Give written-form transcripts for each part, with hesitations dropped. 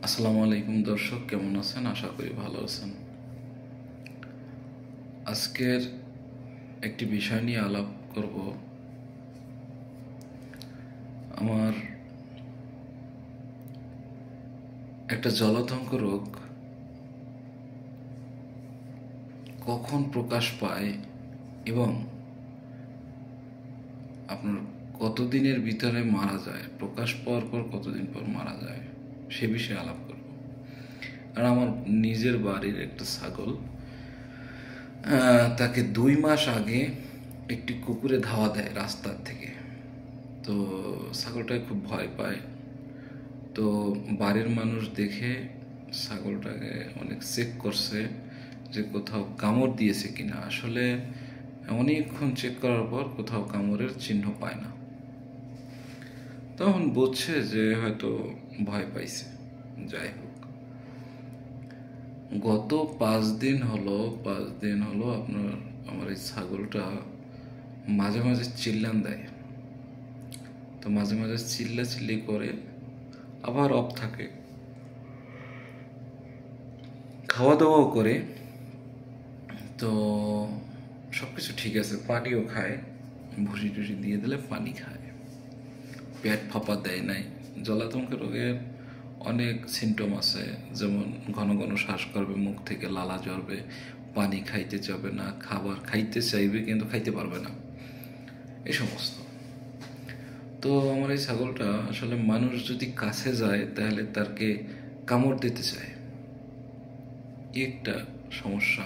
আসসালামু আলাইকুম দর্শক, কেমন আছেন? আশা করি ভালো আছেন। আজকের একটি বিষয় নিয়ে আলাপ করব। আমার একটা জলাতঙ্ক রোগ কখন প্রকাশ পায় এবং আপনার কতদিনের ভিতরে মারা যায়, প্রকাশ পাওয়ার পর কতদিন পর মারা যায়, সে বিষয়ে আলাপ করব। আর আমার নিজের বাড়ির একটা ছাগল, তাকে 2 মাস আগে একটি কুকুরে ধাওয়া দেয় রাস্তার থেকে। তো ছাগলটা খুব ভয় পায়। তো বাড়ির মানুষ দেখে ছাগলটাকে অনেক চেক করছে যে কোথাও কামড় দিয়েছে কিনা। আসলে অনেকক্ষণ চেক করার পর কোথাও কামড়ের চিহ্ন পায় না। তখন বুঝছে যে হয়তো ভয় পাইছে। যাই হোক, গত 5 দিন হলো আমার এই ছাগলটা মাঝে মাঝে চিল্লান দেয়। তো মাঝে মাঝে চিল্লাচিল্লি করে, আবার অফ থাকে, খাওয়া দাওয়াও করে। তো সব কিছু ঠিক আছে, পানিও খায়, ভুসি টুসি দিয়ে দিলে পানি খায়, পেট ফাঁপা দেয় নাই। জলাতঙ্ক রোগের অনেক সিমটম আছে, যেমন ঘন ঘন শ্বাস করবে, মুখ থেকে লালা ঝরবে, পানি খাইতে চাবে না, খাবার খাইতে চাইবে কিন্তু খাইতে পারবে না, এই সমস্ত। তো আমার এই ছাগলটা আসলে মানুষ যদি কাছে যায় তাহলে তাকে কামড় দিতে চায়, একটা সমস্যা।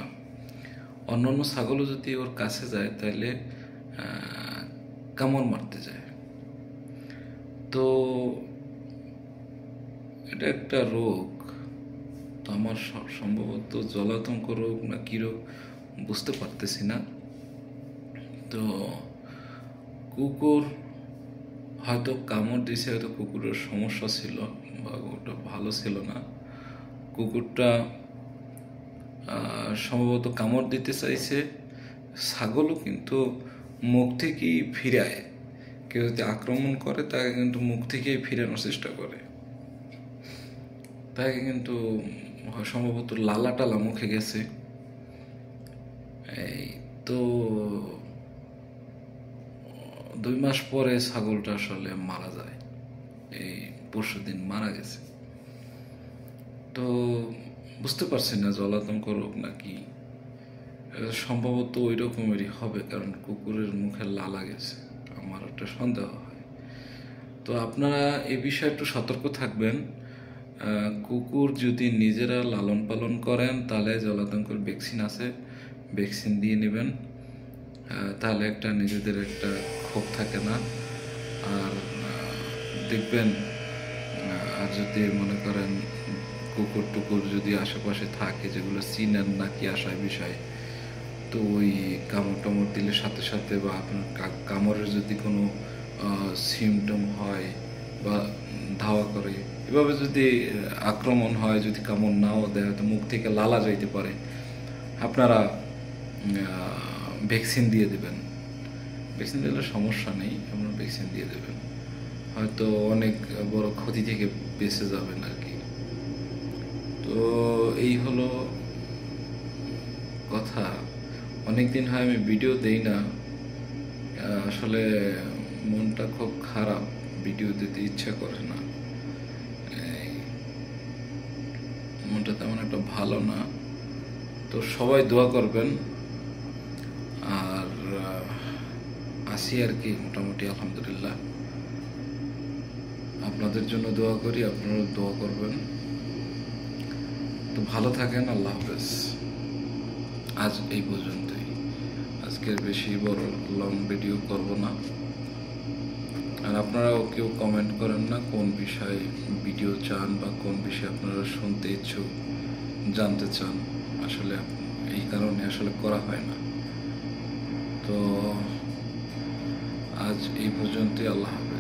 অন্যান্য ছাগলও যদি ওর কাছে যায় তাহলে কামড় মারতে যায়। তো এটা একটা রোগ। তো আমার সম্ভবত জলাতঙ্ক রোগ না কী রোগ বুঝতে পারতেছি না। তো কুকুর হয়তো কামড় দিছে, হয়তো কুকুরের সমস্যা ছিল বা ওটা ভালো ছিল না। কুকুরটা সম্ভবত কামড় দিতে চাইছে। ছাগলও কিন্তু মুখ থেকেই ফিরায়, কেউ যদি আক্রমণ করে তাকে কিন্তু মুখ থেকেই ফিরানোর চেষ্টা করে। তাকে কিন্তু সম্ভবত লালা টালা মুখে গেছে। এই তো 2 মাস পরে ছাগলটা আসলে মারা যায়, এই পরশুদিন মারা গেছে। তো বুঝতে পারছি না জলাতঙ্ক রোগ নাকি, সম্ভবত ওই রকমেরই হবে, কারণ কুকুরের মুখে লালা গেছে, আমার একটা সন্দেহ হয়। তো আপনারা এ বিষয়ে একটু সতর্ক থাকবেন। কুকুর যদি নিজেরা লালন পালন করেন তাহলে জলাতঙ্কের ভ্যাকসিন আছে, ভ্যাকসিন দিয়ে নেবেন। তাহলে নিজেদের একটা ক্ষোভ থাকে না। আর দেখবেন, আর যদি মনে করেন কুকুর টুকুর যদি আশেপাশে থাকে যেগুলো চিনেন না কি আশায় বিষয়, তো ওই কামড় টামড় দিলে সাথে সাথে বা আপনার কামড়ের যদি কোনো সিমটম হয় বা ধাওয়া করে, এভাবে যদি আক্রমণ হয়, যদি কামড় নাও দেয়, হয়তো মুখ থেকে লালা যাইতে পারে, আপনারা ভ্যাকসিন দিয়ে দেবেন। ভ্যাকসিন দিলে সমস্যা নেই, আপনারা ভ্যাকসিন দিয়ে দেবেন, হয়তো অনেক বড় ক্ষতি থেকে বেঁচে যাবেন আর কি। তো এই হলো কথা। অনেকদিন হয় আমি ভিডিও দেই না, আসলে মনটা খুব খারাপ, ভিডিও দিতে ইচ্ছা করে না, মনটা তেমন একটা ভালো না। তো সবাই দোয়া করবেন। আর আসি আর কি, মোটামুটি আলহামদুলিল্লাহ। আপনাদের জন্য দোয়া করি, আপনারাও দোয়া করবেন। তো ভালো থাকেন, আল্লাহ হাফেজ। আজ এই পর্যন্তই, আজকের বেশি বড় লং ভিডিও করব না। আর আপনারাও কেউ কমেন্ট করেন না কোন বিষয়ে ভিডিও চান বা কোন বিষয়ে আপনারা শুনতে ইচ্ছুক, জানতে চান। আসলে এই কারণে আসলে করা হয় না। তো আজ এই পর্যন্তই, আল্লাহ হাফেজ।